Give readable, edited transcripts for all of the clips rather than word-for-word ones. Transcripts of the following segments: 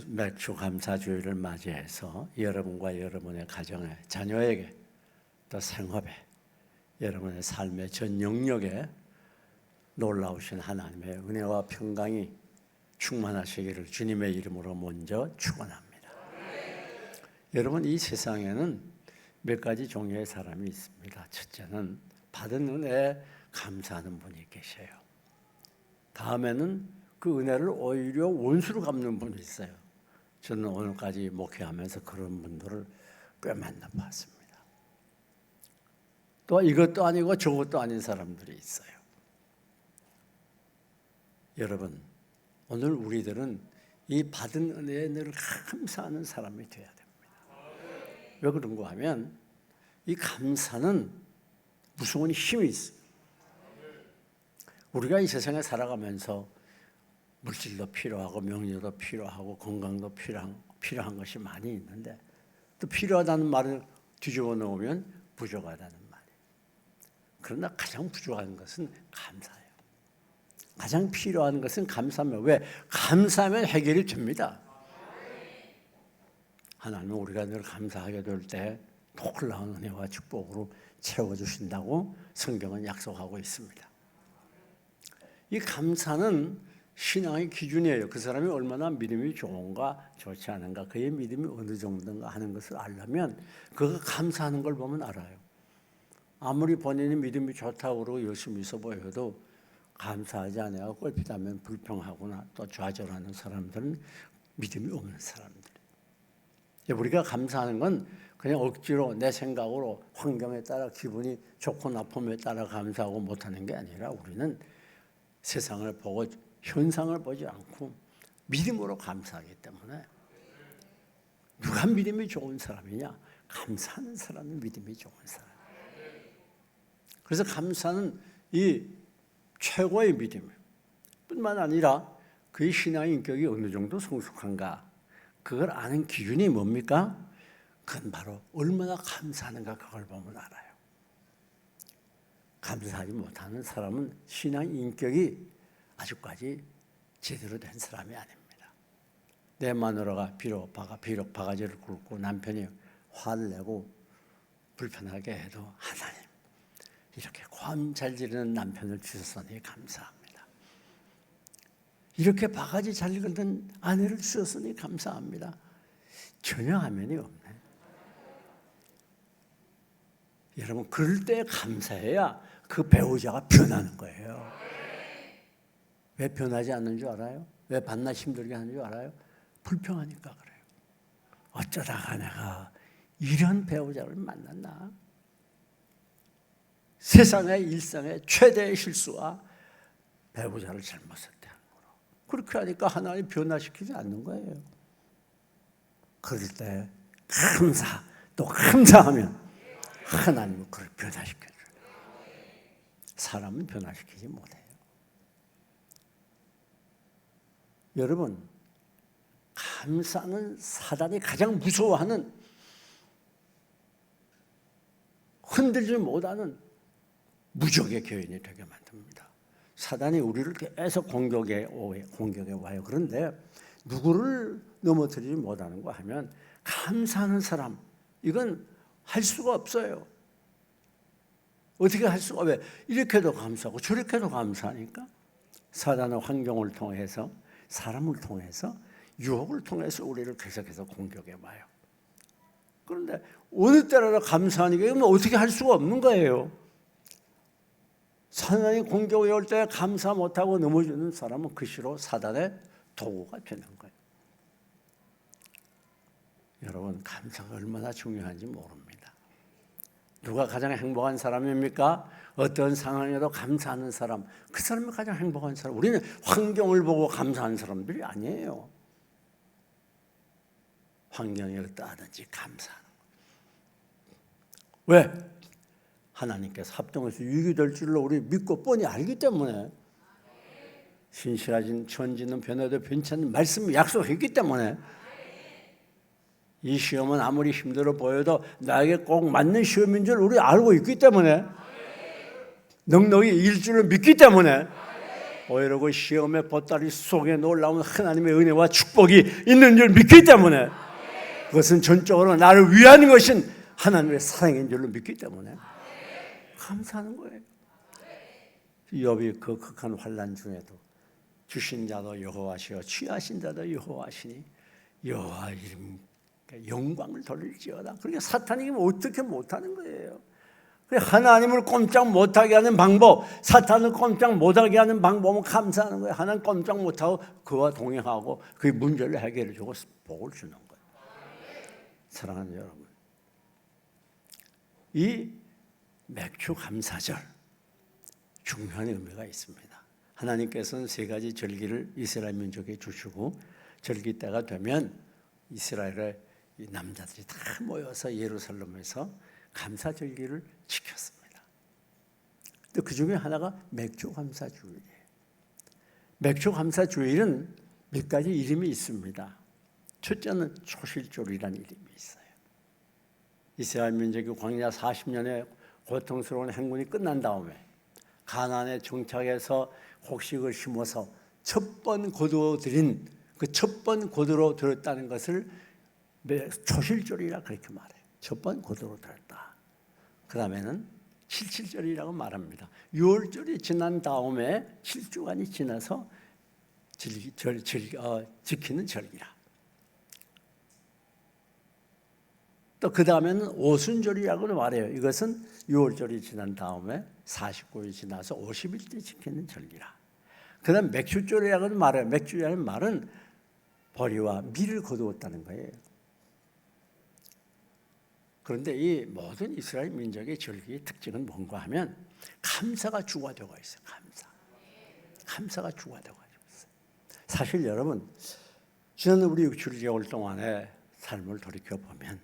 매주 감사주일을 맞이해서 여러분과 여러분의 가정에, 자녀에게, 또 생업에, 여러분의 삶의 전 영역에 놀라우신 하나님의 은혜와 평강이 충만하시기를 주님의 이름으로 먼저 축원합니다. 여러분, 이 세상에는 몇 가지 종류의 사람이 있습니다. 첫째는 받은 은혜에 감사하는 분이 계셔요. 다음에는 그 은혜를 오히려 원수로 갚는 분이 있어요. 저는 오늘까지 목회하면서 그런 분들을 꽤 만나봤습니다. 또 이것도 아니고 저것도 아닌 사람들이 있어요. 여러분, 오늘 우리들은 이 받은 은혜에 늘 감사하는 사람이 되어야 됩니다. 왜 그런가 하면 이 감사는 무서운 힘이 있어요. 우리가 이 세상에 살아가면서 물질도 필요하고 명예도 필요하고 건강도 필요한 것이 많이 있는데, 또 필요하다는 말을 뒤집어 놓으면 부족하다는 말이에요. 그러나 가장 부족한 것은 감사예요. 가장 필요한 것은 감사하면, 왜? 감사하면 해결이 됩니다. 하나님은 우리가 늘 감사하게 될 때 놀라운 은혜와 축복으로 채워주신다고 성경은 약속하고 있습니다. 이 감사는 신앙의 기준이에요. 그 사람이 얼마나 믿음이 좋은가 좋지 않은가, 그의 믿음이 어느 정도인가 하는 것을 알려면 그가 감사하는 걸 보면 알아요. 아무리 본인이 믿음이 좋다고 그러고 열심히 있어 보여도 감사하지 않아요. 꼴피다면 불평하거나 또 좌절하는 사람들은 믿음이 없는 사람들이에요. 우리가 감사하는 건 그냥 억지로 내 생각으로 환경에 따라 기분이 좋고 나쁨에 따라 감사하고 못하는 게 아니라, 우리는 세상을 보고 현상을 보지 않고 믿음으로 감사하기 때문에, 누가 믿음이 좋은 사람이냐? 감사하는 사람은 믿음이 좋은 사람. 그래서 감사는 이 최고의 믿음 뿐만 아니라 그의 신앙의 인격이 어느 정도 성숙한가, 그걸 아는 기준이 뭡니까? 그건 바로 얼마나 감사하는가, 그걸 보면 알아요. 감사하지 못하는 사람은 신앙 인격이 아직까지 제대로 된 사람이 아닙니다. 내 마누라가 비록 바가지를 굵고 남편이 화를 내고 불편하게 해도, 하나님, 이렇게 고함 잘 지르는 남편을 주셨으니 감사합니다. 이렇게 바가지 잘 긁는 아내를 주셨으니 감사합니다. 전혀 화면이 없네. 여러분, 그럴 때 감사해야 그 배우자가 변하는 거예요. 왜 변하지 않는 줄 알아요? 왜 밤낮 힘들게 하는 줄 알아요? 불평하니까 그래요. 어쩌다가 내가 이런 배우자를 만났나? 세상의 일상의 최대의 실수와 배우자를 잘못 선택한 거로. 그렇게 하니까 하나님 변화시키지 않는 거예요. 그럴 때 또 감사하면 하나님은 그걸 변화시켜줘요. 사람은 변화시키지 못해요. 여러분, 감사는 사단이 가장 무서워하는, 흔들지 못하는 무적의 교인이 되게 만듭니다. 사단이 우리를 계속 공격해 와요. 그런데 누구를 넘어뜨리지 못하는가 하면 감사하는 사람, 이건 할 수가 없어요. 어떻게 할 수가, 왜? 이렇게도 감사하고 저렇게도 감사하니까. 사단은 환경을 통해서, 사람을 통해서, 유혹을 통해서 우리를 계속해서 공격해 와요. 그런데 어느 때라도 감사하니까 이건 어떻게 할 수가 없는 거예요. 사단이 공격해 올 때 감사 못하고 넘어지는 사람은 그 시로 사단의 도구가 되는 거예요. 여러분, 감사가 얼마나 중요한지 모릅니다. 누가 가장 행복한 사람입니까? 어떤 상황에도 감사하는 사람, 그 사람이 가장 행복한 사람. 우리는 환경을 보고 감사하는 사람들이 아니에요. 환경이 어떠하든지 감사하는 거예요. 왜? 하나님께서 합동해서 유익이 될 줄로 우리 믿고 뻔히 알기 때문에, 신실하신 천지는 변해도 변치 않는 말씀을 약속했기 때문에, 이 시험은 아무리 힘들어 보여도 나에게 꼭 맞는 시험인 줄 우리 알고 있기 때문에, 넉넉히 이길 줄을 믿기 때문에, 오히려 그 시험의 보따리 속에 놀라운 하나님의 은혜와 축복이 있는 줄 믿기 때문에, 그것은 전적으로 나를 위한 것인 하나님의 사랑인 줄로 믿기 때문에 감사하는 거예요. 욥이 그 극한 환난 중에도 주신 자도 여호와시요 취하신 자도 여호와시니 여호와 이름 영광을 돌릴지어다. 그러니까 사탄이 어떻게 못하는 거예요. 하나님을 꼼짝 못하게 하는 방법, 사탄을 꼼짝 못하게 하는 방법은 감사하는 거예요. 하나님 꼼짝 못하고 그와 동행하고 그 문제를 해결해 주고 복을 주는 거예요. 사랑하는 여러분, 이 맥주 감사절 중요한 의미가 있습니다. 하나님께서는 세 가지 절기를 이스라엘 민족에 주시고 절기 때가 되면 이스라엘의 남자들이 다 모여서 예루살렘에서 감사절기를 지켰습니다. 또 그 중에 하나가 맥주 감사주일이에요. 맥주 감사주일은 몇 가지 이름이 있습니다. 첫째는 초실절이라는 이름이 있어요. 이스라엘 민족이 광야 40년의 고통스러운 행군이 끝난 다음에 가나안에 정착해서 곡식을 심어서 첫 번 거두어 들인 그 첫 번 거두어 들었다는 것을 초실절이라 그렇게 말해요. 첫 번 거두어 들었다. 그 다음에는 77절이라고 말합니다. 6월절이 지난 다음에 7주간이 지나서 지키는 절기라. 또 그 다음에는 오순절이라고도 말해요. 이것은 6월절이 지난 다음에 49일이 지나서 50일째 지키는 절기라. 그 다음 맥주절이라고도 말해요. 맥주라는 말은 보리와 밀을 거두었다는 거예요. 그런데 이 모든 이스라엘 민족의 절기의 특징은 뭔가 하면 감사가 주가 되고 있어요. 감사가 주가 되고 있어요. 사실 여러분, 지난 우리 6개월 동안의 삶을 돌이켜보면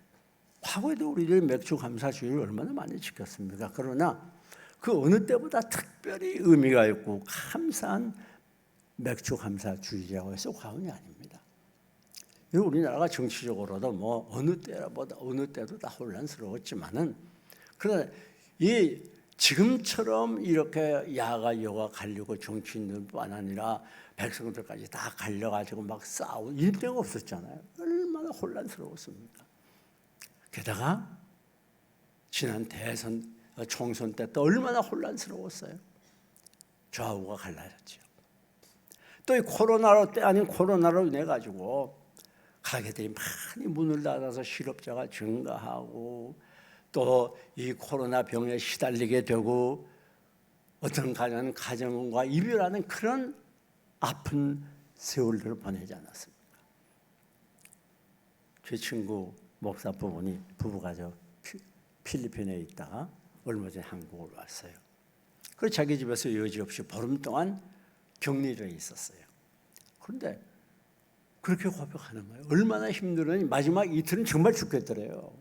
과거에도 우리들 맥주 감사주의를 얼마나 많이 지켰습니까? 그러나 그 어느 때보다 특별히 의미가 있고 감사한 맥주 감사주의라고 해서 과언이 아닙니다. 우리나라가 정치적으로도 뭐 어느 때도 다 혼란스러웠지만은, 그러나 이 지금처럼 이렇게 야가 여가 갈리고 정치인들뿐 아니라 백성들까지 다 갈려가지고 막 싸우고 이럴 때가 없었잖아요. 얼마나 혼란스러웠습니까? 게다가 지난 대선 총선 때 또 얼마나 혼란스러웠어요. 좌우가 갈라졌죠. 또 이 코로나로 때 아닌 코로나로 인해 가지고 가게들이 많이 문을 닫아서 실업자가 증가하고 또 이 코로나 병에 시달리게 되고 어떤 가정은 가정과 이별하는 그런 아픈 세월들을 보내지 않았습니까? 제 친구 목사 부부가 필리핀에 있다가 얼마 전에 한국으로 왔어요. 그래서 자기 집에서 여지없이 보름 동안 격리되어 있었어요. 그런데 그렇게 고백하는 거예요. 얼마나 힘들었니? 마지막 이틀은 정말 죽겠더래요.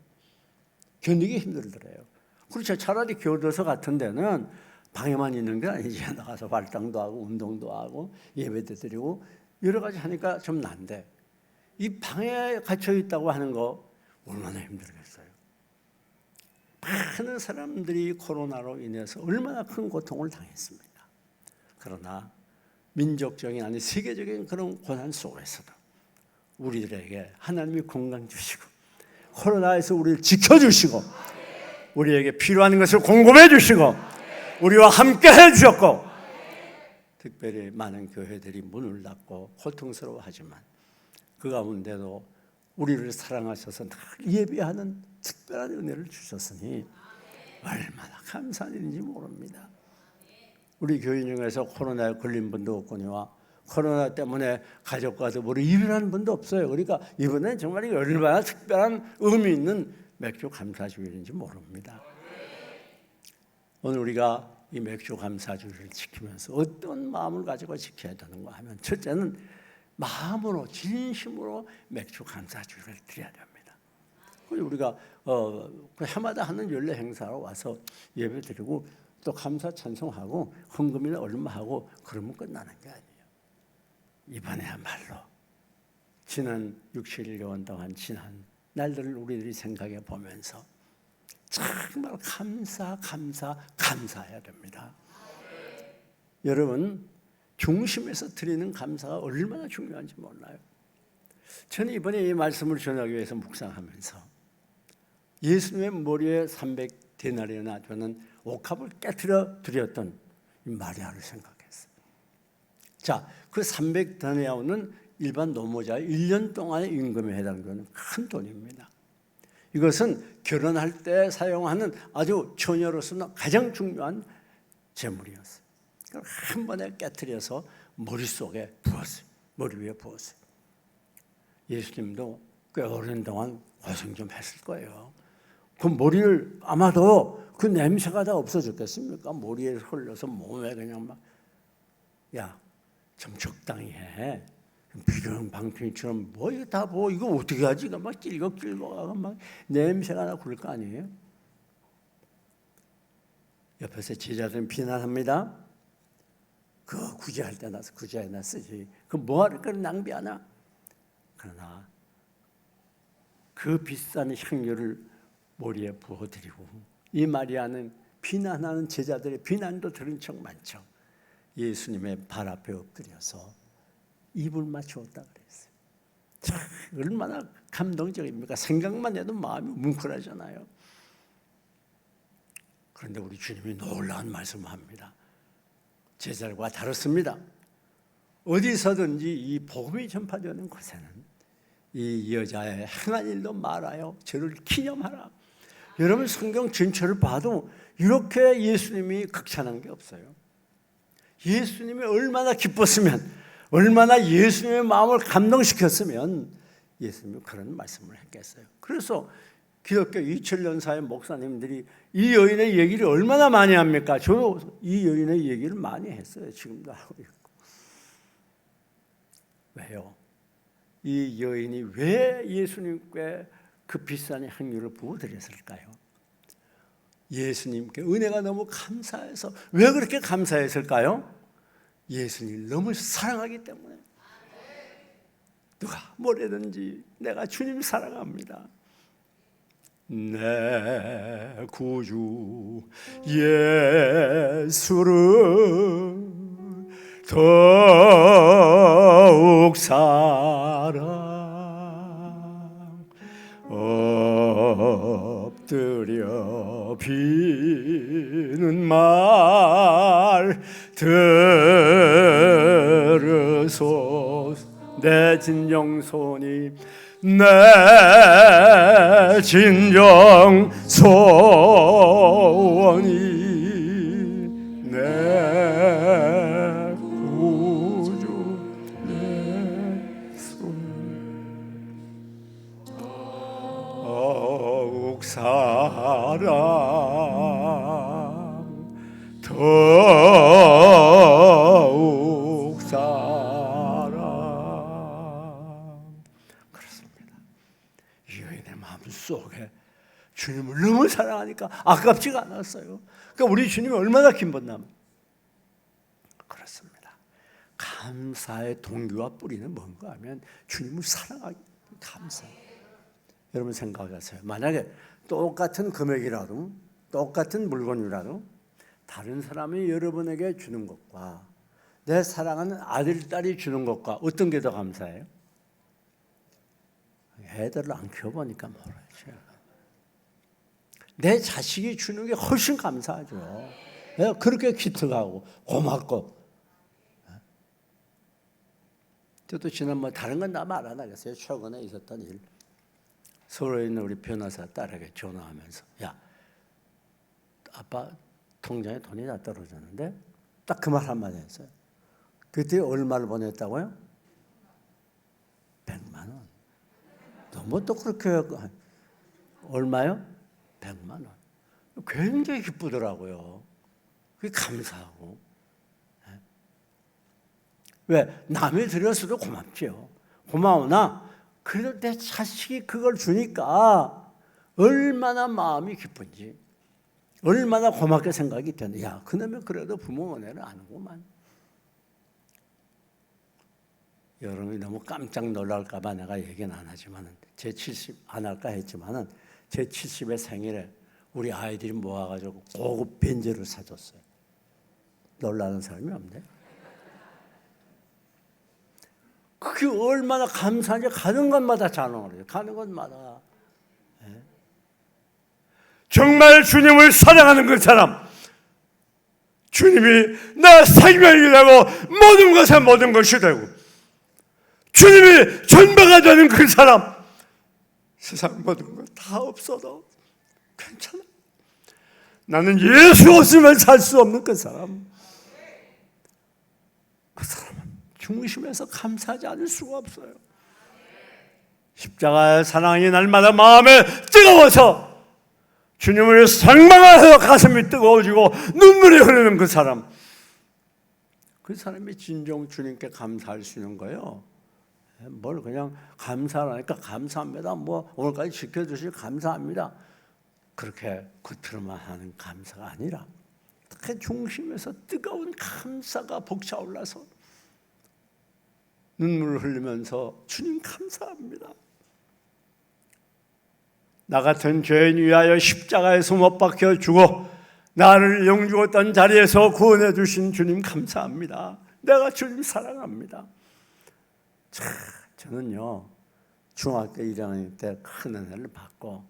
견디기 힘들더래요. 그렇죠. 차라리 교도소 같은 데는 방에만 있는 게 아니지. 나가서 활동도 하고 운동도 하고 예배도 드리고 여러 가지 하니까 좀 난데, 이 방에 갇혀 있다고 하는 거 얼마나 힘들겠어요. 많은 사람들이 코로나로 인해서 얼마나 큰 고통을 당했습니다. 그러나 민족적인 아니 세계적인 그런 고난 속에서도 우리들에게 하나님이 건강 주시고 코로나에서 우리를 지켜주시고 우리에게 필요한 것을 공급해 주시고 우리와 함께 해주셨고, 특별히 많은 교회들이 문을 닫고 고통스러워하지만 그 가운데도 우리를 사랑하셔서 늘 예배하는 특별한 은혜를 주셨으니 얼마나 감사한 일인지 모릅니다. 우리 교인 중에서 코로나에 걸린 분도 없거니와 코로나 때문에 가족과 더불어 이별하는 분도 없어요. 그러니까 이번엔 정말 얼마나 특별한 의미 있는 맥주 감사주일인지 모릅니다. 오늘 우리가 이 맥주 감사주일을 지키면서 어떤 마음을 가지고 지켜야 되는가 하면, 첫째는 마음으로 진심으로 맥주 감사주일을 드려야 됩니다. 그리고 우리가 해마다 하는 연례 행사로 와서 예배드리고 또 감사 찬송하고 헌금이나 얼마하고 그러면 끝나는 게 아니에요. 이번에야말로 지난 6, 7년 동안 지난 날들을 우리들이 생각해 보면서 정말 감사해야 됩니다. 여러분, 중심에서 드리는 감사가 얼마나 중요한지 몰라요. 저는 이번에 이 말씀을 전하기 위해서 묵상하면서 예수님의 머리에 300데나리온이나 되는 옥합을 깨트려 드렸던 이 마리아를 생각했어요. 자, 그 300데나리온은 일반 노무자의 1년 동안의 임금에 해당되는 큰 돈입니다. 이것은 결혼할 때 사용하는 아주 처녀로서는 가장 중요한 재물이었어요. 그걸 한 번에 깨트려서 머릿속에 부었어요. 머리 위에 부었어요. 예수님도 꽤 오랜 동안 고생 좀 했을 거예요. 그 머리를 아마도 그 냄새가 다 없어졌겠습니까? 머리에 흘러서 몸에 그냥 막, 야, 좀 적당히 해. 비룡 방편이처럼 뭐 이거 다 뭐 이거 어떻게 하지? 이거 막 끌고 가고 막 냄새가 나 그럴 거 아니에요? 옆에서 제자들은 비난합니다. 그거 구제할 때 나서 구제에나 쓰지. 그 뭐하러 그런 낭비하나? 그러나 그 비싼 향료를 머리에 부어드리고 이 마리아는 비난하는 제자들의 비난도 들은 척 많죠. 예수님의 발 앞에 엎드려서 입을 맞추었다 그랬어요. 참 얼마나 감동적입니까? 생각만 해도 마음이 뭉클하잖아요. 그런데 우리 주님이 놀라운 말씀을 합니다. 제자들과 다릅니다. 어디서든지 이 복음이 전파되는 곳에는 이 여자의 행한 일도 말하여 저를 기념하라. 여러분 성경 전체를 봐도 이렇게 예수님이 극찬한 게 없어요. 예수님이 얼마나 기뻤으면, 얼마나 예수님의 마음을 감동시켰으면 예수님이 그런 말씀을 했겠어요. 그래서 기독교 2000년사의 목사님들이 이 여인의 얘기를 얼마나 많이 합니까? 저도 이 여인의 얘기를 많이 했어요. 지금도 하고 있고. 왜요? 이 여인이 왜 예수님께 그 비싼 향유를 부어드렸을까요? 예수님께 은혜가 너무 감사해서. 왜 그렇게 감사했을까요? 예수님을 너무 사랑하기 때문에. 누가 뭐래든지 내가 주님 사랑합니다. 내 구주 예수를 더욱 사랑 엎드려 비는 말 들으소서. 내 진정손이 내 진정소원이 내 구주 예수 더욱 사랑 더욱 사랑. 그렇습니다. 이 여인의 마음속에 주님을 너무 사랑하니까 아깝지가 않았어요. 그러니까 우리 주님이 얼마나 기뻤나. 그렇습니다. 감사의 동기와 뿌리는 뭔가 하면 주님을 사랑하기 감사. 여러분 생각하세요. 만약에 똑같은 금액이라도 똑같은 물건이라도 다른 사람이 여러분에게 주는 것과 내 사랑하는 아들, 딸이 주는 것과 어떤 게 더 감사해요? 애들을 안 키워보니까 모르죠. 내 자식이 주는 게 훨씬 감사하죠. 그렇게 기특하고 고맙고. 저도 지난번 다른 건 다 말 안 하겠어요. 최근에 있었던 일. 서울에 있는 우리 변호사 딸에게 전화하면서, 야, 아빠 통장에 돈이 다 떨어졌는데, 딱 그 말 한마디 했어요. 그때 얼마를 보냈다고요? 100만 원. 너무 또 그렇게 얼마요? 100만 원. 굉장히 기쁘더라고요. 그게 감사하고. 왜? 남이 드렸어도 고맙죠. 고마우나 그래도 내 자식이 그걸 주니까 얼마나 마음이 기쁜지, 얼마나 고맙게 생각이 되는지. 야, 그놈이 그래도 부모 은혜를 아는구만. 여러분이 너무 깜짝 놀랄까 봐 내가 얘기는 안 하지만, 제 70 안 할까 했지만 제 70의 생일에 우리 아이들이 모아가지고 고급 벤츠를 사줬어요. 놀라는 사람이 없네. 그게 얼마나 감사한지 가는 곳마다 자랑을 해요. 가는 곳마다. 정말 주님을 사랑하는 그 사람, 주님이 나 생명이 되고 모든 것에 모든 것이 되고 주님이 전부가 되는 그 사람, 세상 모든 것 다 없어도 괜찮아. 나는 예수 없으면 살 수 없는 그 사람. 그 사람은 중심에서 감사하지 않을 수가 없어요. 십자가의 사랑이 날마다 마음에 뜨거워서 주님을 상망하여 가슴이 뜨거워지고 눈물이 흐르는 그 사람, 그 사람이 진정 주님께 감사할 수 있는 거예요. 뭘 그냥 감사하니까 감사합니다. 뭐 오늘까지 지켜주시니 감사합니다. 그렇게 겉으로만 하는 감사가 아니라 그 중심에서 뜨거운 감사가 벅차올라서 눈물을 흘리면서 주님 감사합니다. 나 같은 죄인 위하여 십자가에서 못 박혀 죽어 나를 영죽었던 자리에서 구원해 주신 주님 감사합니다. 내가 주님 사랑합니다. 저는요 중학교 1학년 때 큰 은혜를 받고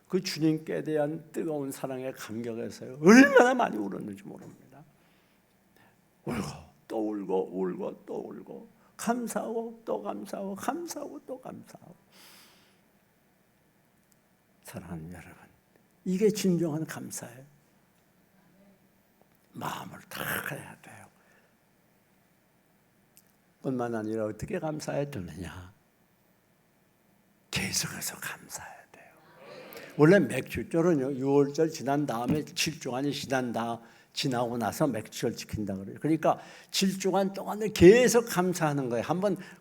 그 주님께 대한 뜨거운 사랑에 감격해서요 얼마나 많이 울었는지 모릅니다. 울고 또 울고 울고 또 울고 감사하고 또 감사하고 감사하고 또 감사하고. 사랑하는 여러분, 이게 진정한 감사예요. 마음을 다 해야 돼요. 뿐만 아니라 어떻게 감사해야 되느냐? 계속해서 감사해야 돼요. 원래 맥주절은요 6월절 지난 다음에 7주간이 지나고 나서 맥주절 지킨다 그래요. 그러니까 7주간 동안에 계속 감사하는 거예요.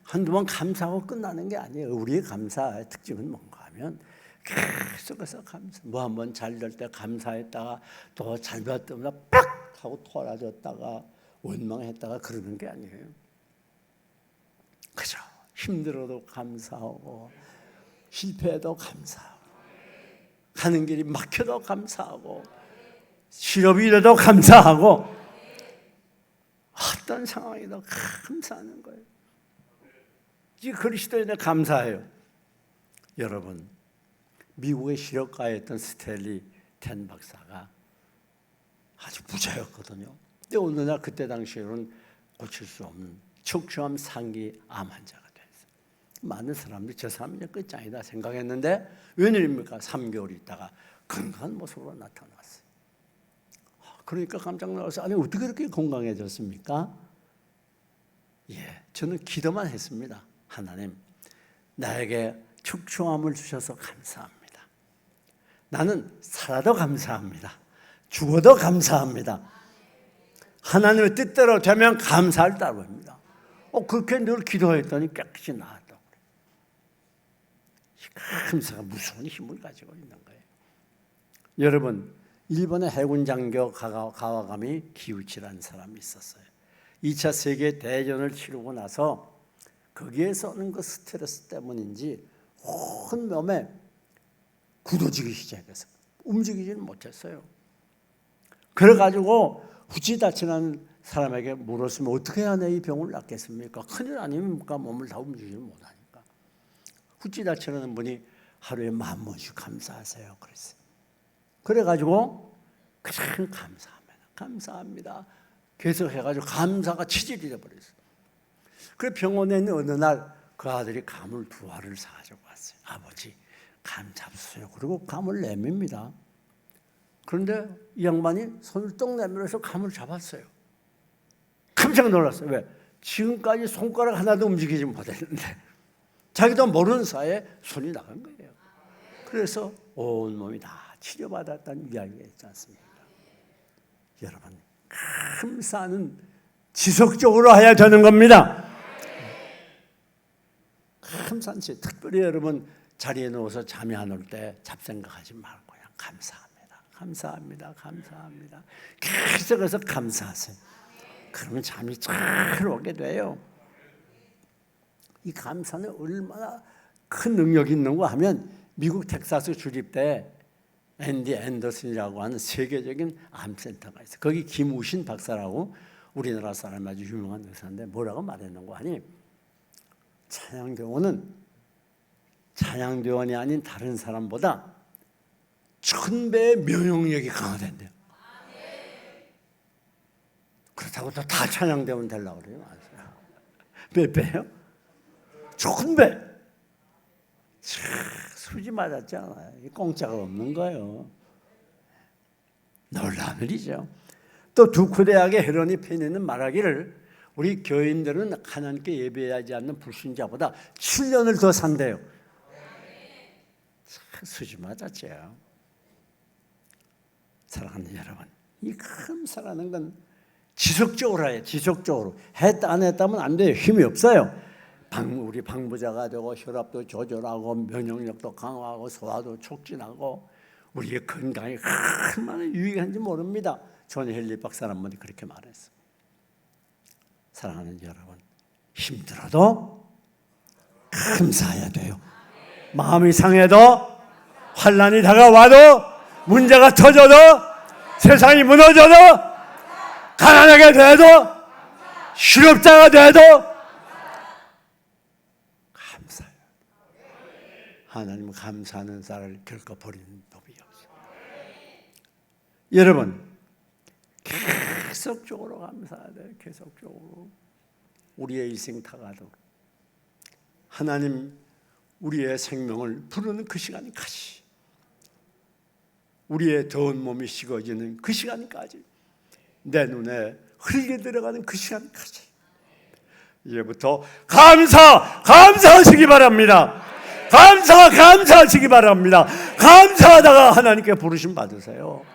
한두 번 감사하고 끝나는 게 아니에요. 우리의 감사의 특징은 뭔가 하면 계속해서 감사. 뭐 한번 잘 될 때 감사했다가 또 잘못 때문에 빡 하고 토라졌다가 원망했다가 그러는 게 아니에요. 그죠? 힘들어도 감사하고 실패해도 감사하고 가는 길이 막혀도 감사하고 실업이 돼도 감사하고 어떤 상황이도 감사하는 거예요. 이 그리스도인의 감사해요. 여러분, 미국의 실업가에 있던 스탠리 텐 박사가 아주 부자였거든요. 근데 어느 날 그때 당시에는 고칠 수 없는 척추암 상기 암 환자가 됐어요. 많은 사람들이 저 사람이 이제 끝장이다 생각했는데 웬일입니까? 3개월 있다가 건강한 모습으로 나타났어요. 그러니까 깜짝 놀라서 아니 어떻게 그렇게 건강해졌습니까? 저는 기도만 했습니다. 하나님, 나에게 척추암을 주셔서 감사합니다. 나는 살아도 감사합니다. 죽어도 감사합니다. 하나님의 뜻대로 되면 감사할 따름입니다. 그렇게 늘 기도했더니 깨끗이 나았다고 그래요. 이 감사가 무서운 힘을 가지고 있는 거예요. 여러분, 일본의 해군 장교 가와가미 기우치라는 사람이 있었어요. 2차 세계 대전을 치르고 나서 거기에서 오는 그 스트레스 때문인지 온 몸에 굳어지기 시작했어요. 움직이지는 못했어요. 그래가지고 후지다치라는 사람에게 물었으면 어떻게 해야 내 이 병을 낫겠습니까? 큰일 아닙니까? 몸을 다 움직이지 못하니까. 후지다치라는 분이 하루에 10,000번씩 감사하세요 그랬어요. 그래가지고 그냥 감사합니다. 계속 해가지고 감사가 치질이 돼버렸어요. 그래 병원에 있는 어느 날 그 아들이 감을 2알을 사가지고 왔어요. 아버지 감 잡수세요. 그리고 감을 내밉니다. 그런데 이 양반이 손을 떡 내밀어서 감을 잡았어요. 깜짝 놀랐어요. 왜? 지금까지 손가락 하나도 움직이지 못했는데 자기도 모르는 사이에 손이 나간 거예요. 그래서 온 몸이 다 치료받았다는 이야기가 있지 않습니까? 여러분, 감사는 지속적으로 해야 되는 겁니다. 감사는 특별히 여러분 자리에 누워서 잠이 안 올 때 잡생각하지 말고 그냥 감사합니다. 계속해서 감사하세요. 그러면 잠이 잘 오게 돼요. 이 감사는 얼마나 큰 능력이 있는가 하면 미국 텍사스 주립대 앤디 앤더슨이라고 하는 세계적인 암센터가 있어요. 거기 김우신 박사라고 우리나라 사람 아주 유명한 의사인데 뭐라고 말했는가 하니 찬양대원이 아닌 다른 사람보다 1000배의 면역력이 강화된대요. 그렇다고 또 다 찬양대원 되려고 그래요. 몇 배요? 1000배. 수지 맞았잖아요. 공짜가 없는 거예요. 놀라운 일이죠. 또 두쿠대학의 헤로니 페니는 말하기를 우리 교인들은 하나님께 예배하지 않는 불신자보다 7년을 더 산대요. 수지 맞았죠. 사랑하는 여러분, 이 감사라는 건 지속적으로 해요. 지속적으로. 했다 안 했다면 안 돼요. 힘이 없어요. 우리 방부자가 되고 혈압도 조절하고 면역력도 강화하고 소화도 촉진하고 우리의 건강에 얼마나 유익한지 모릅니다. 존 헨리 박사 한 분이 그렇게 말했어요. 사랑하는 여러분, 힘들어도 감사해야 돼요. 마음이 상해도 환난이 다가와도 문제가 터져도 세상이 무너져도 가난하게 돼도 실업자가 돼도 감사해요. 하나님은 감사하는 자를 결코 버리는 법이 없어요. 여러분, 계속적으로 감사해야 돼요. 계속적으로. 우리의 인생 다가도록 하나님 우리의 생명을 부르는 그 시간까지, 우리의 더운 몸이 식어지는 그 시간까지, 내 눈에 흘게 들어가는 그 시간까지 이제부터 감사하시기 바랍니다. 감사하시기 바랍니다. 감사하다가 하나님께 부르심 받으세요.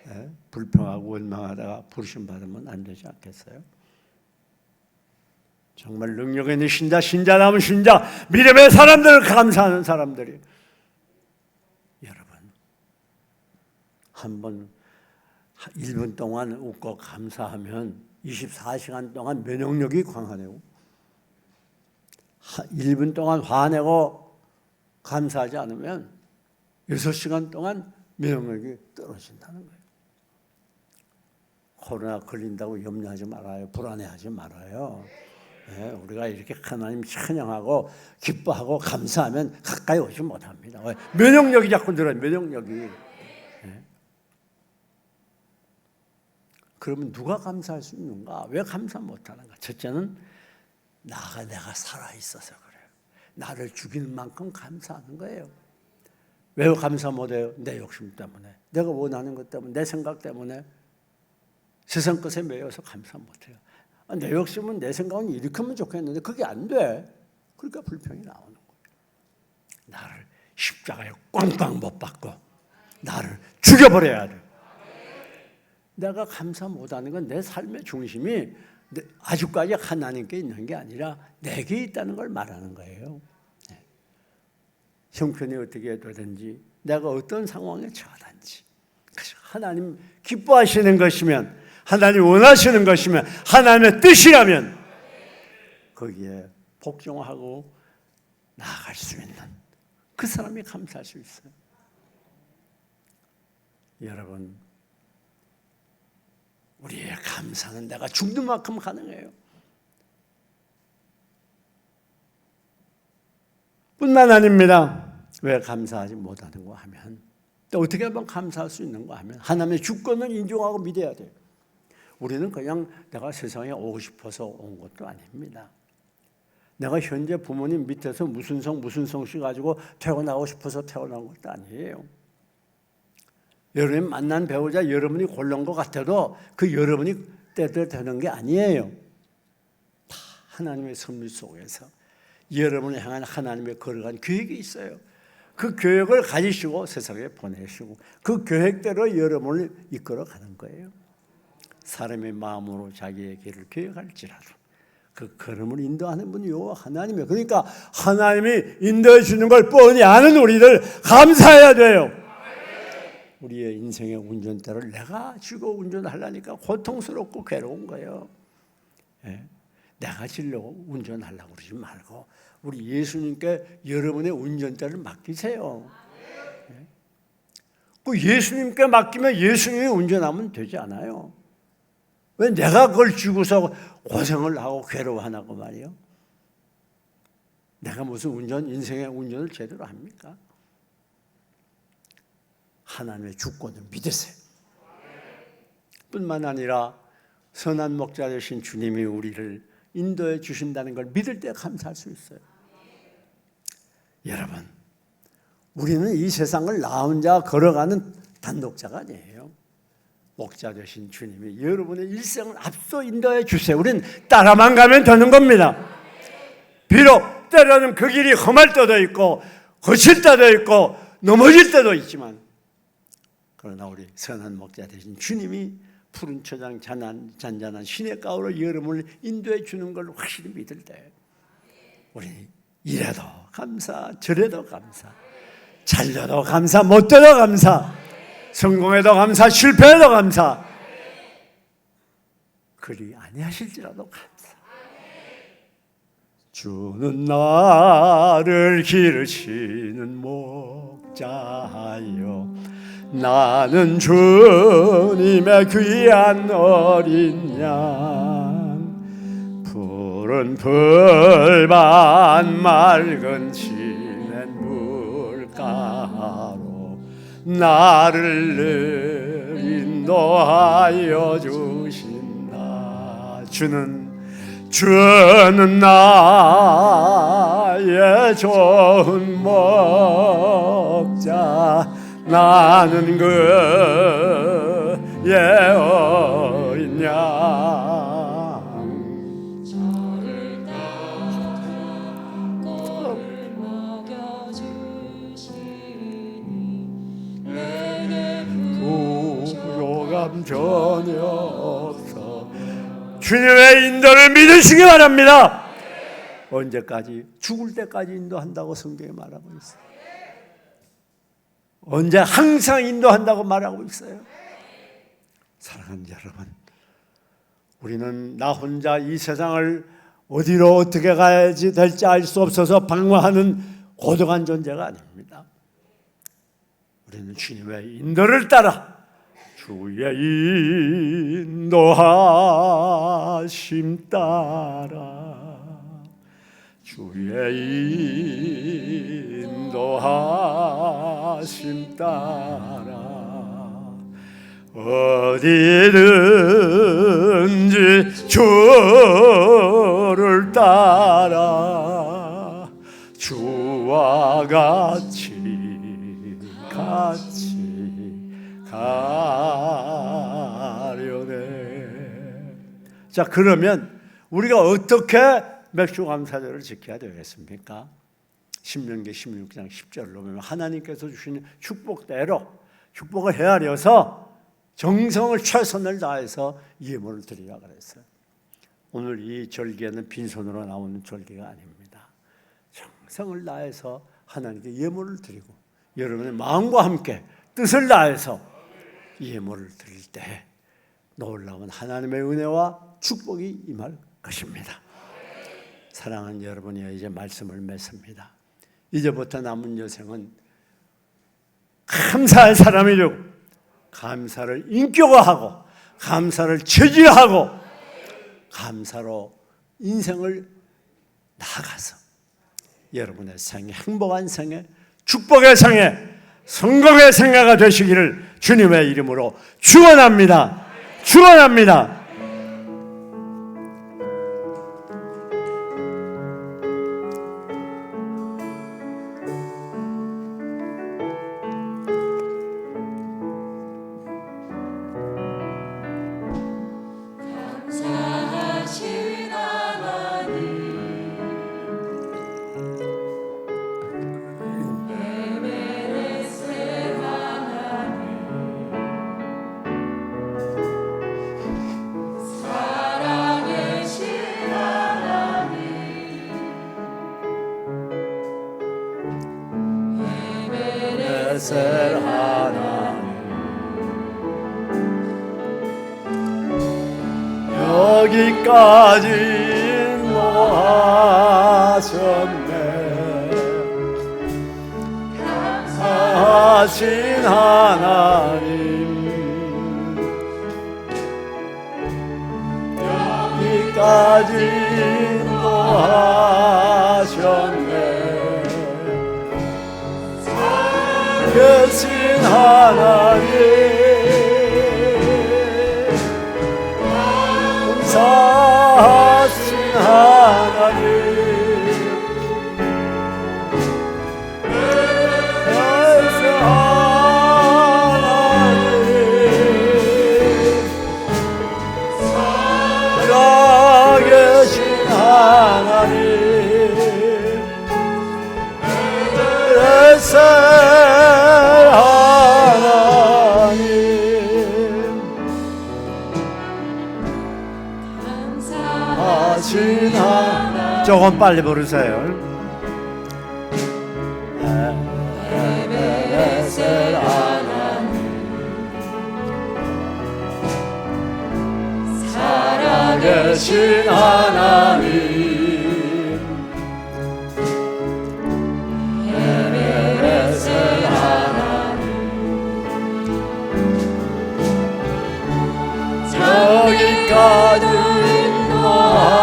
네? 불평하고 원망하다가 부르심 받으면 안 되지 않겠어요? 정말 능력 있는 신자다운 신자, 믿음의 사람들을 감사하는 사람들이, 여러분 한번 1분 동안 웃고 감사하면 24시간 동안 면역력이 강화되고, 1분 동안 화내고 감사하지 않으면 6시간 동안 면역력이 떨어진다는 거예요. 코로나 걸린다고 염려하지 말아요. 불안해하지 말아요. 네, 우리가 이렇게 하나님 찬양하고 기뻐하고 감사하면 가까이 오지 못합니다. 면역력이 자꾸 늘어요. 면역력이. 네. 그러면 누가 감사할 수 있는가? 왜 감사 못하는가? 첫째는 내가 살아있어서 그래요. 나를 죽이는 만큼 감사하는 거예요. 왜 감사 못해요? 내 욕심 때문에, 내가 원하는 것 때문에, 내 생각 때문에 세상 것에 매여서 감사 못해요. 내 욕심은, 내 생각은 이렇게 하면 좋겠는데 그게 안 돼. 그러니까 불평이 나오는 거예요. 나를 십자가에 꽝꽝 못 박고 나를 죽여버려야 돼. 내가 감사 못하는 건 내 삶의 중심이 아직까지 하나님께 있는 게 아니라 내게 있다는 걸 말하는 거예요. 형편이 어떻게 되든지, 내가 어떤 상황에 처하든지, 하나님 기뻐하시는 것이면, 하나님 원하시는 것이면, 하나님의 뜻이라면 거기에 복종하고 나아갈 수 있는 그 사람이 감사할 수 있어요. 여러분, 우리의 감사는 내가 죽는 만큼 가능해요. 뿐만 아닙니다. 왜 감사하지 못하는가 하면, 또 어떻게 하면 감사할 수 있는가 하면 하나님의 주권을 인정하고 믿어야 돼요. 우리는 그냥 내가 세상에 오고 싶어서 온 것도 아닙니다. 내가 현재 부모님 밑에서 무슨 성씨 가지고 태어나고 싶어서 태어난 것도 아니에요. 여러분이 만난 배우자 여러분이 고른 것 같아도 그 여러분이 때대로 되는 게 아니에요. 다 하나님의 섭리 속에서 여러분을 향한 하나님의 거룩한 계획이 있어요. 그 계획을 가지시고 세상에 보내시고 그 계획대로 여러분을 이끌어가는 거예요. 사람의 마음으로 자기의 길을 계획할지라도 그 걸음을 인도하는 분이 여호와 하나님이에요. 그러니까 하나님이 인도해 주는 걸 뻔히 아는 우리들 감사해야 돼요. 우리의 인생의 운전대를 내가 쥐고 운전하려니까 고통스럽고 괴로운 거예요. 예? 내가 지려고 운전하려고 그러지 말고 우리 예수님께 여러분의 운전대를 맡기세요. 예? 그 예수님께 맡기면 예수님이 운전하면 되지 않아요. 왜 내가 그걸 쥐고서 고생을 하고 괴로워하냐고 말이에요. 내가 무슨 인생의 운전을 제대로 합니까? 하나님의 주권을 믿으세요. 뿐만 아니라 선한 목자 되신 주님이 우리를 인도해 주신다는 걸 믿을 때 감사할 수 있어요. 여러분, 우리는 이 세상을 나 혼자 걸어가는 단독자가 아니에요. 목자 되신 주님이 여러분의 일생을 앞서 인도해 주세요. 우리는 따라만 가면 되는 겁니다. 비록 때로는 그 길이 험할 때도 있고 거칠 때도 있고 넘어질 때도 있지만, 그러나 우리 선한 목자 되신 주님이 푸른 초장 잔잔한 시냇가로 여러분을 인도해 주는 걸 확실히 믿을 때 우리 이래도 감사, 저래도 감사, 잘려도 감사, 못돼도 감사, 성공해도 감사, 실패해도 감사, 그리 아니하실지라도 감사. 주는 나를 기르시는 목자여, 나는 주님의 귀한 어린 양, 푸른 풀밭 맑은 시냇 물가로 나를 늘 인도하여 주신다. 주는 나의 좋은 목자, 나는 그의 어린 양. 저를 따라 꼴을 먹여주시니 내게 부족함 전혀 없어. 주님의 인도를 믿으시기 바랍니다. 언제까지? 죽을 때까지 인도한다고 성경에 말하고 있어요. 언제? 항상 인도한다고 말하고 있어요. 사랑하는 여러분, 우리는 나 혼자 이 세상을 어디로 어떻게 가야지 될지 알 수 없어서 방황하는 고독한 존재가 아닙니다. 우리는 주님의 인도를 따라 주의 인도하심 따라, 주의 인도하심 따라 어디든지 주를 따라 주와 같이 가려네. 자, 그러면 우리가 어떻게 맥주감사절을 지켜야 되겠습니까? 신명기 16장 10절로 보면 하나님께서 주시는 축복대로 축복을 헤아려서 정성을 최선을 다해서 예물을 드리라 그랬어요. 오늘 이 절기에는 빈손으로 나오는 절기가 아닙니다. 정성을 다해서 하나님께 예물을 드리고 여러분의 마음과 함께 뜻을 다해서 예물을 드릴 때 놀라운 하나님의 은혜와 축복이 임할 것입니다. 사랑하는 여러분이 이제 말씀을 맺습니다. 이제부터 남은 여생은 감사할 사람이 되고 감사를 인격화하고 감사를 체질화하고 감사로 인생을 나아가서 여러분의 생애, 행복한 생애, 축복의 생애, 성공의 생애가 되시기를 주님의 이름으로 축원합니다. 축원합니다. 감사하신 하나님, 에베레스의 하나님, 사랑의 신 하나님, 에베레셀 하나님, 여기까지 인도하셨네. 감사하신 하나님, 여기까지 인도하셨네. 하나님, 감사하신 하나님, 조금 빨리 부르세요. 에베네셀 하나님, 살아계신 하나님, 에베네셀 하나님, 저기까지 인도하시니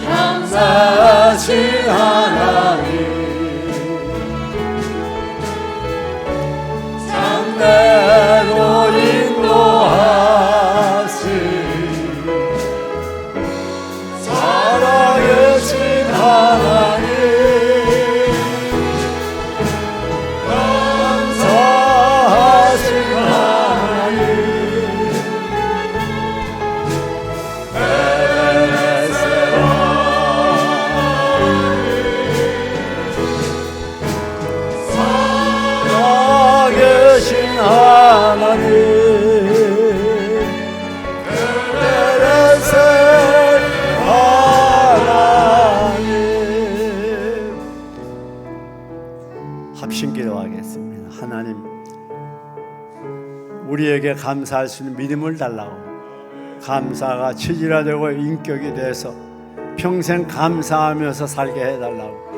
감사하신 하나님, 장래로 인도하시니 살아계신 하나님, 감사하신 하나님, 하나님, 에베네셀 하나님. 합심 기도하겠습니다. 하나님, 우리에게 감사할 수 있는 믿음을 달라고, 감사가 체질화되고 인격이 돼서 평생 감사하면서 살게 해달라고.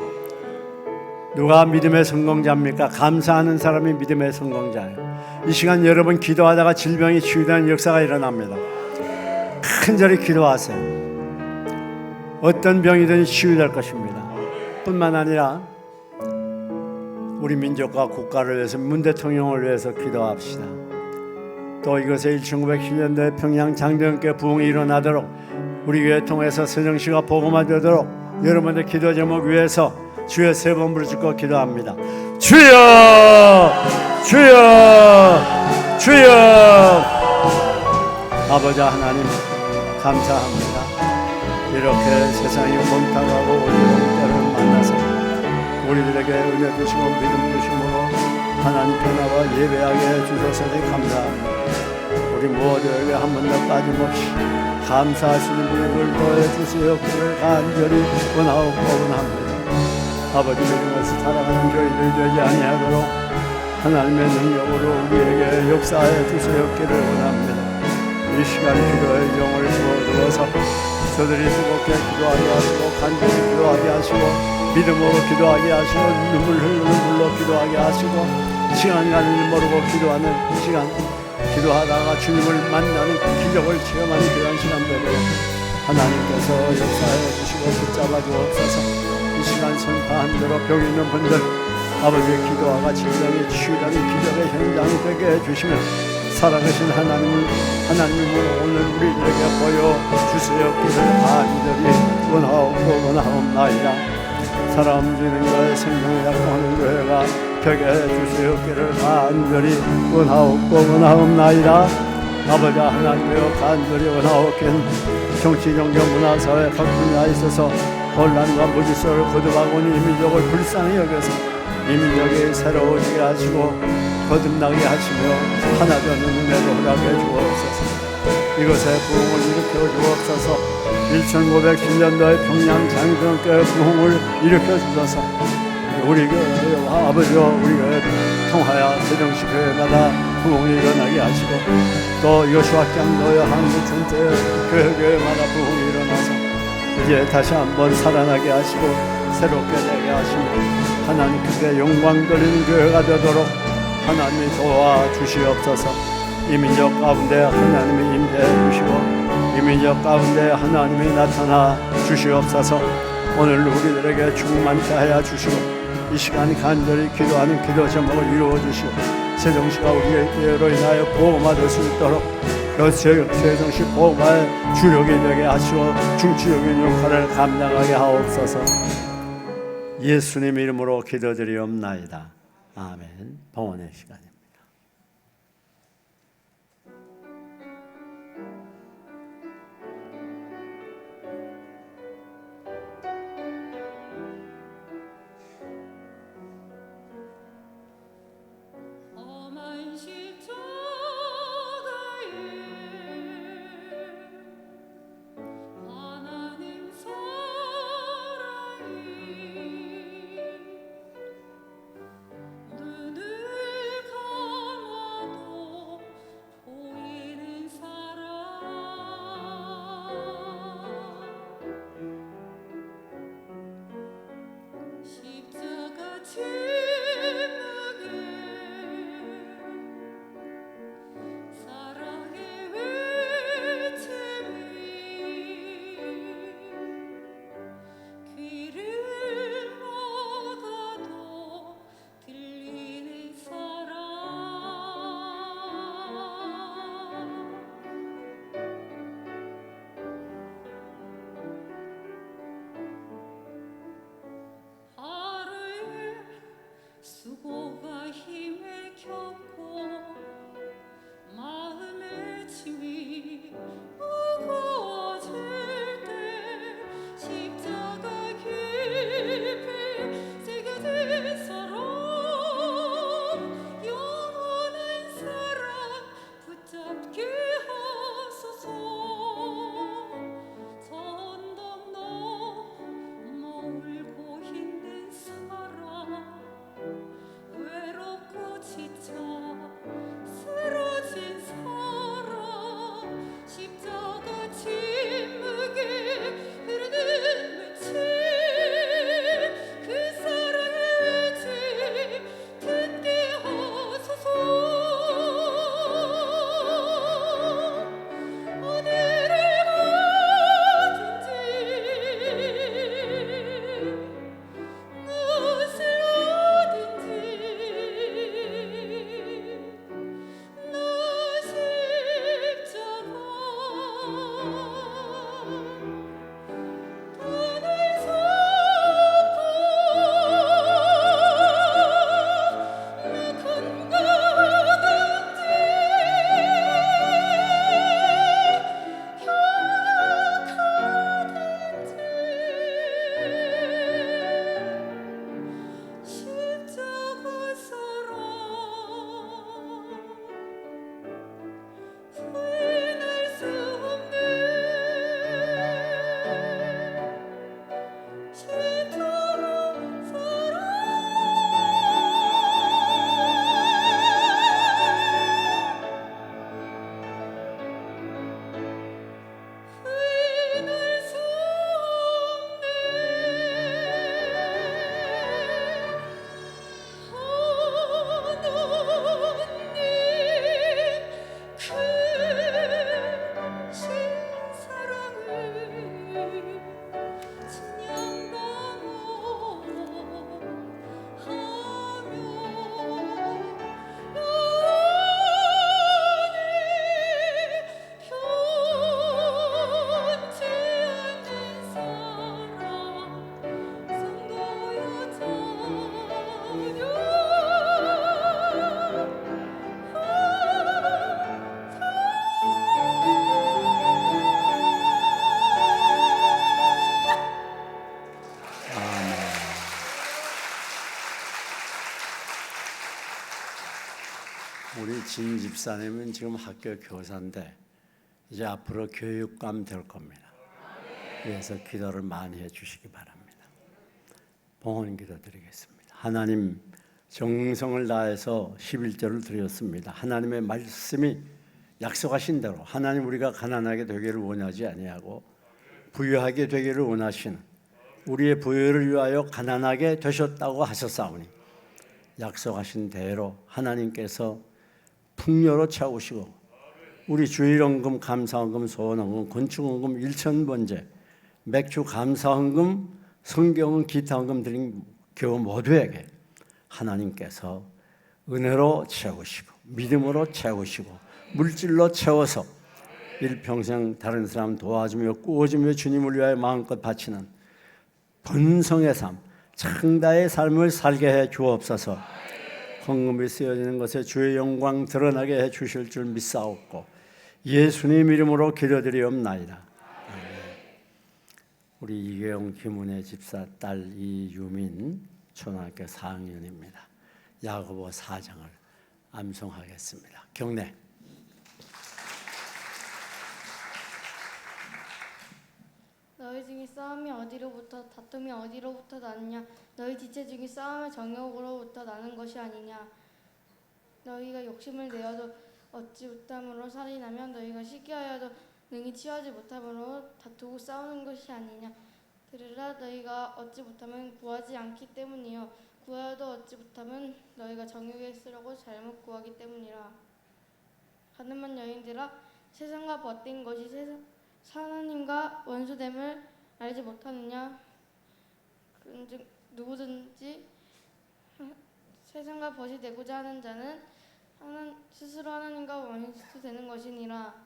누가 믿음의 성공자입니까? 감사하는 사람이 믿음의 성공자예요. 이 시간 여러분 기도하다가 질병이 치유되는 역사가 일어납니다. 간절히 기도하세요. 어떤 병이든 치유될 것입니다. 뿐만 아니라 우리 민족과 국가를 위해서, 문 대통령을 위해서 기도합시다. 또 이것에 1910년대 평양 장대원께 부흥이 일어나도록, 우리 교회 통해서 서정시가 복음화 되도록 여러분의 기도 제목 위해서 주여 3번 부르짖고 기도합니다. 주여, 주여, 주여. 아버지 하나님 감사합니다. 이렇게 세상이 monta가고 어려운 때를 만나서 우리들에게 은혜 주시고 믿음 주심으로 하나님 변화와 예배하게 해주셔서 감사합니다. 우리 모두에게 한 번도 빠짐없이 감사하시는 믿음을 더해주시어 그를 간절히 원하옵고 원합니다. 아버지, 믿음에서 살아가는 저희들 되지 아니하도록 하나님의 능력으로 우리에게 역사해 주시옵기를 원합니다. 이 시간 기도의 영을 부어주어서 저들이 뜨겁게 기도하게 하시고 간절히 기도하게 하시고 믿음으로 기도하게 하시고 눈물 흘리는 물로 기도하게 하시고 시간이 가는 줄 모르고 기도하는 시간, 기도하다가 주님을 만나는 기적을 체험하는 그런 시간 되도록 하나님께서 역사해 주시고 붙잡아 주옵소서. 이 시간 선포한 대로 병 있는 분들 아버지의 기도와 같이 질병이 치유되는 기적의 현장이 되게 해주시면 살아계신 하나님을 오늘 우리에게 보여주시옵기를 간절히 원하옵고 원하옵나이다. 사람 움직이는 교회, 생명을 약속하는 교회가 되게 해주시옵기를 간절히 원하옵고 원하옵나이다. 아버지 하나님이여 간절히 원하옵긴 정치, 경제, 문화, 사회 각 분야에 있어서 혼란과 무질서를 거듭하고 이 민족을 불쌍히 여겨서 이 민족이 새로워지게 하시고 거듭나게 하시며 하나 되는 은혜로 허락해 주옵소서. 이것에 부흥을 일으켜 주옵소서. 1510년도에 평양 장대원교회 부흥을 일으켜 주셔서 우리 교회와 아버지와 우리 교회 통하여 세종시 교회마다 부흥이 일어나게 하시고 또 여수학장도의 한국 전체 교회마다 부흥이 일어나서 이제 다시 한번 살아나게 하시고 새롭게 되게 하시며 하나님께 영광 돌리는 교회가 되도록 하나님이 도와주시옵소서. 이 민족 가운데 하나님이 임재해 주시고 이 민족 가운데 하나님이 나타나 주시옵소서. 오늘 우리들에게 충만케 하여 주시고 이 이 시간 간절히 기도하는 기도 제목을 이루어 주시고 세종시가 우리로 인하여 보호받을 수 있도록 세종시 보호할 주력이 되게 하시고 중추적인 역할을 감당하게 하옵소서. 예수님 이름으로 기도드리옵나이다. 아멘. 봉헌의 시간입니다. 수고가 힘에 겹고 마음의 짐이 무거워질 때 십자가 깊이 새겨진 사랑 영원한 사랑 붙잡게 하소서. 선덕 넘어 울고 힘든 사랑 외롭고 지쳐 쓰러진 사람 십자가 침묵에 흐르는 묻힘 그 사랑의 외침 듣게 하소서. 어디를 가든지 무엇을 우리 진 집사님은 지금 학교 교사인데 이제 앞으로 교육감 될 겁니다. 그래서 기도를 많이 해주시기 바랍니다. 봉헌 기도 드리겠습니다. 하나님, 정성을 다해서 11절을 드렸습니다. 하나님의 말씀이 약속하신 대로 하나님, 우리가 가난하게 되기를 원하지 아니하고 부유하게 되기를 원하시는 우리의 부유를 위하여 가난하게 되셨다고 하셨사오니 약속하신 대로 하나님께서 풍요로 채우시고 우리 주일헌금, 감사헌금, 소원헌금, 건축헌금 1,000번째, 맥주 감사헌금, 성경은 기타헌금 드린 교우 모두에게 하나님께서 은혜로 채우시고 믿음으로 채우시고 물질로 채워서 일평생 다른 사람 도와주며 꾸어주며 주님을 위하여 마음껏 바치는 번성의 삶, 창다의 삶을 살게 해 주옵소서. 헌금이 쓰여지는 것에 주의 영광 드러나게 해 주실 줄 믿사옵고 예수님 이름으로 기도드리옵나이다. 우리 이계영 김은혜 집사 딸 이유민 초등학교 4학년입니다. 야고보 4장을 암송하겠습니다. 경례. 너희 중에 싸움이 어디로부터 다툼이 어디로부터 나느냐? 너희 지체 중에 싸움의 정욕으로부터 나는 것이 아니냐? 너희가 욕심을 내어도 얻지 못함으로 살인하면 너희가 시기하여도 능히 취하지 못함으로 다투고 싸우는 것이 아니냐? 들으라, 너희가 얻지 못하면 구하지 않기 때문이요 구하여도 얻지 못하면 너희가 정욕에 쓰려고 잘못 구하기 때문이라. 가늠한 여인들아, 세상과 벗된 것이 하나님과 원수됨을 알지 못하느냐? 그런즉 누구든지 세상과 벗이 되고자 하는 자는 스스로 하나님과 원수 되는 것이니라.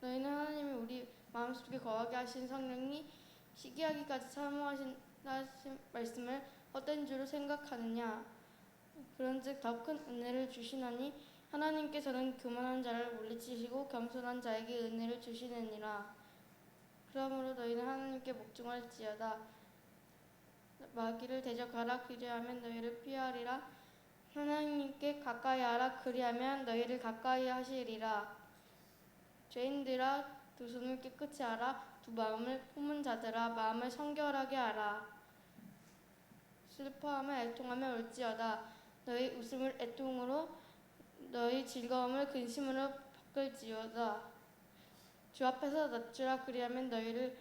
너희는 하나님이 우리 마음속에 거하게 하신 성령이 시기하기까지 사모하신 말씀을 헛된 줄로 생각하느냐? 그런즉 더 큰 은혜를 주시나니 하나님께서는 교만한 자를 물리치시고 겸손한 자에게 은혜를 주시느니라. 그러므로 너희는 하나님께 복종할지어다. 마귀를 대적하라, 그리하면 너희를 피하리라. 하나님께 가까이 하라, 그리하면 너희를 가까이 하시리라. 죄인들아, 두 손을 깨끗이 하라. 두 마음을 품은 자들아, 마음을 성결하게 하라. 슬퍼하며 애통하며 울지어다. 너희 웃음을 애통으로 너희 즐거움을 근심으로 바꿀지어다. 주 앞에서 낮추라, 그리하면 너희를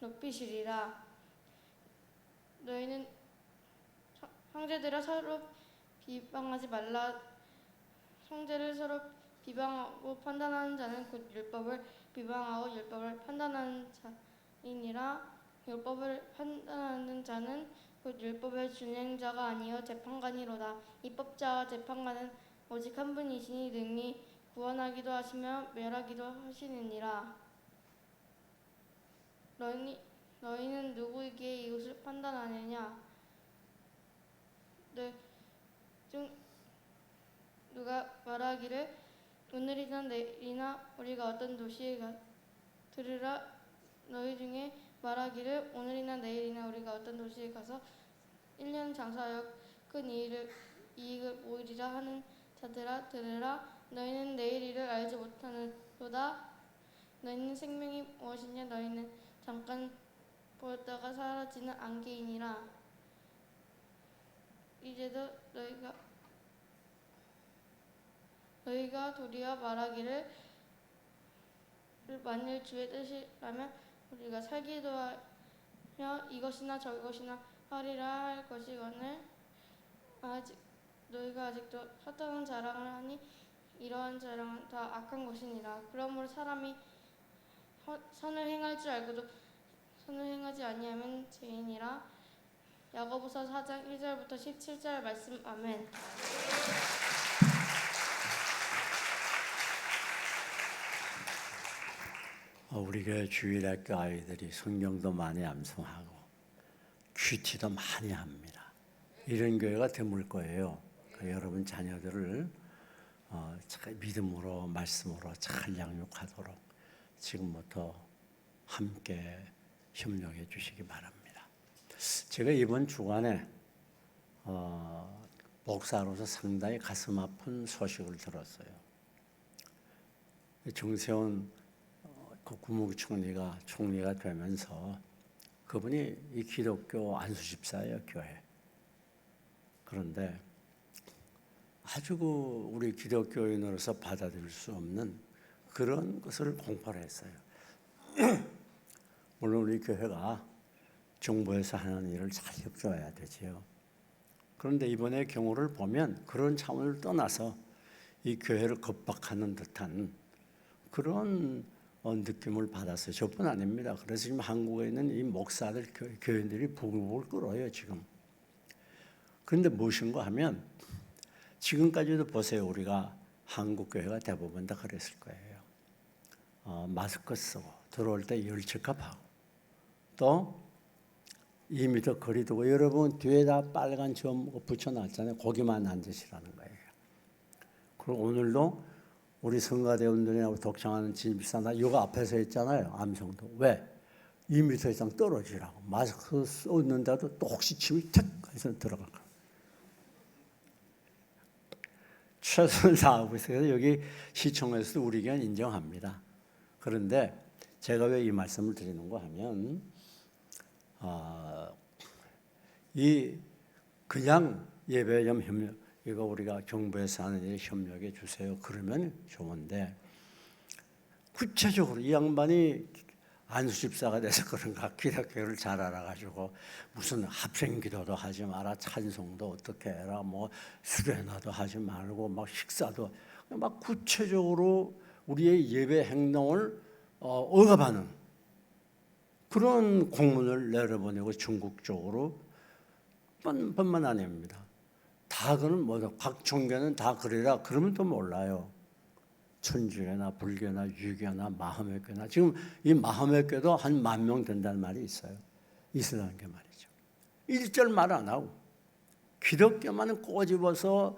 높이시리라. 너희는 형제들아 서로 비방하지 말라. 형제를 서로 비방하고 판단하는 자는 곧 율법을 비방하고 율법을 판단하는 자이니라. 율법을 판단하는 자는 곧 율법의 준행자가 아니요 재판관이로다. 입법자와 재판관은 오직 한 분이시니 능히 구원하기도 하시며 멸하기도 하시느니라. 너희는 누구에게 이웃을 판단하느냐? 너 중 누가 말하기를 오늘이나 내일이나 우리가 어떤 도시에 들으라. 너희 중에 말하기를 오늘이나 내일이나 우리가 어떤 도시에 가서 1년 장사하여 큰 이익을 모으리라 하는 자들아, 들으라. 너희는 내일 일을 알지 못하는도다. 너희는 생명이 무엇이냐? 너희는 잠깐 보였다가 사라지는 안개이니라. 이제도 너희가 도리어 말하기를 만일 주의 뜻이라면 우리가 살기도 하며 이것이나 저것이나 하리라 할 것이거늘 너희가 아직도 허탄한 자랑을 하니 이러한 자랑은 다 악한 것이니라. 그러므로 사람이 선을 행할 줄 알고도 선을 행하지 아니하면 죄인이라. 야고보서 4장 1절부터 17절 말씀. 아멘. 우리 교회 주일학교 아이들이 성경도 많이 암송하고 큐티도 많이 합니다. 이런 교회가 드물 거예요. 여러분 자녀들을 믿음으로 말씀으로 잘 양육하도록 지금부터 함께 협력해 주시기 바랍니다. 제가 이번 주간에 목사로서 상당히 가슴 아픈 소식을 들었어요. 정세훈 국무총리가 총리가 되면서 그분이 이 기독교 안수집사예요, 교회. 그런데 아주 우리 기독교인으로서 받아들일 수 없는 그런 것을 공포를 했어요. 물론 우리 교회가 정부에서 하는 일을 잘 협조해야 되지요. 그런데 이번에 경우를 보면 그런 차원을 떠나서 이 교회를 겁박하는 듯한 그런 느낌을 받았어요. 저뿐 아닙니다. 그래서 지금 한국에 있는 이 목사들, 교인들이 부글부글 끓어요 지금. 그런데 무엇인가 하면 지금까지도 보세요. 우리가 한국 교회가 대부분 다 그랬을 거예요. 마스크 쓰고 들어올 때 열치값하고 또 2m 거리 두고 여러분 뒤에다 빨간 점 붙여놨잖아요. 거기만 앉으시라는 거예요. 그리고 오늘도 우리 성가대원들이나 독창하는 진입사나 요 앞에서 했잖아요. 암성도. 왜? 2m 이상 떨어지라고. 마스크 썼는데도 또 혹시 침이 탁 해서 들어갈 거예요. 최선을 다하고 있어요. 여기 시청에서도 우리 교회는 인정합니다. 그런데 제가 왜 이 말씀을 드리는가 하면 이 그냥 예배점 협력 이거 우리가 정부에서 하는 일 협력해 주세요. 그러면 좋은데 구체적으로 이 양반이 안수집사가 돼서 그런가 기독교를 잘 알아가지고 무슨 합생기도도 하지 마라, 찬송도 어떻게 해라, 뭐 수련회도 하지 말고 막 식사도 막 구체적으로 우리의 예배 행동을 억압하는 그런 공문을 내려보내고 중국 쪽으로 뿐만 아닙니다. 다 그는 뭐다 곽종교는 다 그래라 그러면 또 몰라요. 천주교나 불교나 유교나 마호메교나 지금 이 마호메교도 한 10,000명 된다는 말이 있어요. 이슬람교 말이죠. 1절 말 안 하고 기독교만은 꼬집어서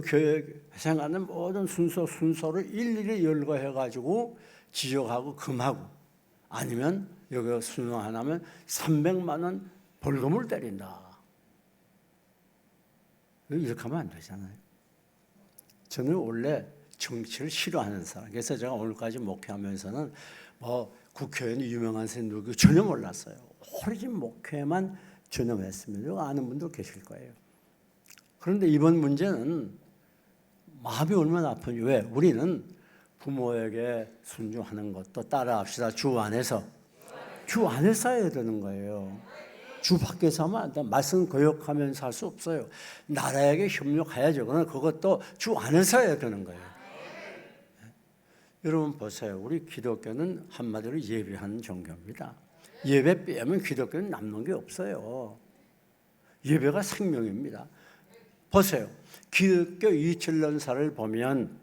교회 생활하는 모든 순서를 일일이 열거해가지고 지적하고 금하고 아니면 여기 순서 하나면 300만 원 벌금을 때린다. 이렇게 하면 안 되잖아요. 저는 원래 정치를 싫어하는 사람. 그래서 제가 오늘까지 목회하면서는 뭐 국회의원이 유명한 사람 누구 전혀 몰랐어요. 오로지 목회만 전념했습니다. 아는 분도 계실 거예요. 그런데 이번 문제는 마음이 얼마나 아픈지. 왜? 우리는 부모에게 순종하는 것도 따라합시다. 주 안에서 해야 되는 거예요. 주 밖에서 하면 안 돼. 말씀 거역하면서 할 수 없어요. 나라에게 협력해야죠. 그러나 그것도 주 안에서 해야 되는 거예요. 여러분 보세요. 우리 기독교는 한마디로 예배하는 종교입니다. 예배 빼면 기독교는 남는 게 없어요. 예배가 생명입니다. 보세요. 기독교 2000년사를 보면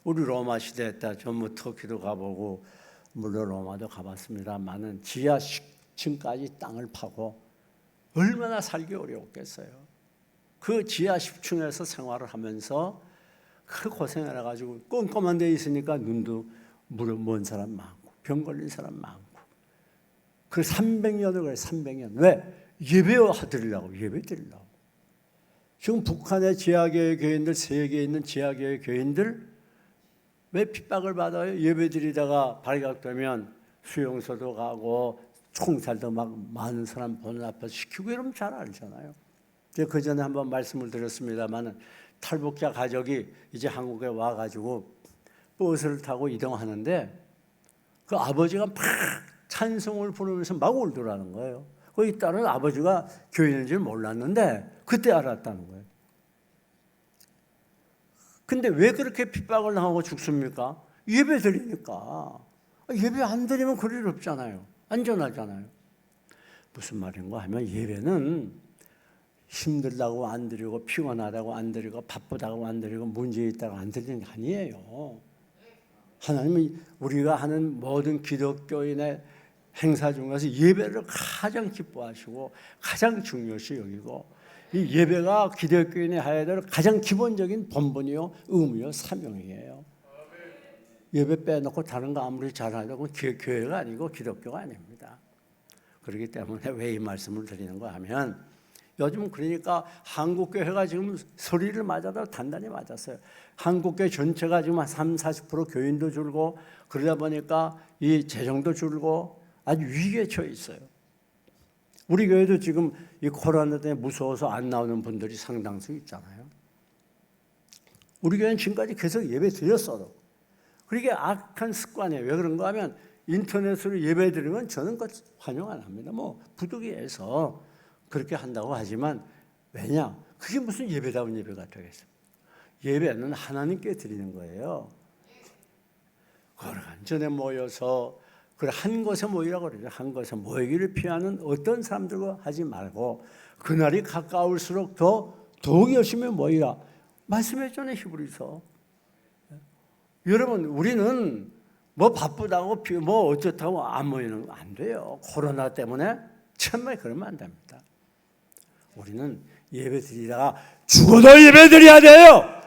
우리 로마 시대 때 전부 터키도 가보고 물론 로마도 가봤습니다만은 지하 10층까지 땅을 파고 얼마나 살기 어려웠겠어요. 그 지하 10층에서 생활을 하면서 그 고생을 해가지고 꼼꼼한 데 있으니까 눈도 먼 사람 많고 병 걸린 사람 많고 그 300년을 그래 300년. 왜? 예배 드리려고. 지금 북한의 지하교회 교인들 세계에 있는 지하교회 교인들 왜 핍박을 받아요? 예배 드리다가 발각되면 수용소도 가고 총살도 막 많은 사람 보는 앞에서 시키고 이러면 잘 알잖아요. 제가 그 전에 한번 말씀을 드렸습니다만은 탈북자 가족이 이제 한국에 와가지고 버스를 타고 이동하는데 그 아버지가 막 찬송을 부르면서 막 울더라는 거예요. 거기 딸은 아버지가 교인인 줄 몰랐는데 그때 알았다는 거예요. 근데 왜 그렇게 핍박을 당하고 죽습니까? 예배 드리니까. 예배 안 드리면 그럴 일 없잖아요. 안전하잖아요. 무슨 말인가 하면 예배는 힘들다고 안 드리고 피곤하다고 안 드리고 바쁘다고 안 드리고 문제 있다고 안 드리는 게 아니에요. 하나님은 우리가 하는 모든 기독교인의 행사 중에서 예배를 가장 기뻐하시고 가장 중요시 여기고 이 예배가 기독교인이 해야 될 가장 기본적인 본분이요 의무요 사명이에요. 예배 빼놓고 다른 거 아무리 잘하려고 교회가 아니고 기독교가 아닙니다. 그렇기 때문에 왜 이 말씀을 드리는가 하면 요즘 그러니까 한국교회가 지금 소리를 맞아도 단단히 맞았어요. 한국교회 전체가 지금 한 30-40% 교인도 줄고 그러다 보니까 이 재정도 줄고 아주 위기에 처해 있어요. 우리 교회도 지금 이 코로나 때문에 무서워서 안 나오는 분들이 상당수 있잖아요. 우리 교회는 지금까지 계속 예배 드렸어도 그게 악한 습관이에요. 왜 그런가 하면 인터넷으로 예배 드리는 건 저는 환영 안 합니다. 뭐 부득이해서 그렇게 한다고 하지만 왜냐? 그게 무슨 예배다운 예배가 되겠어요. 예배는 하나님께 드리는 거예요. 전에 모여서 그래 한 곳에 모이라고 그러죠. 한 곳에 모이기를 피하는 어떤 사람들과 하지 말고 그날이 가까울수록 더욱 열심히 모이라 말씀했잖아요. 히브리서. 여러분 우리는 뭐 바쁘다고 뭐 어쩌다고 안 모이는 거 안 돼요. 코로나 때문에 정말 그러면 안 됩니다. 우리는 예배 드리다가 죽어도 예배 드려야 돼요.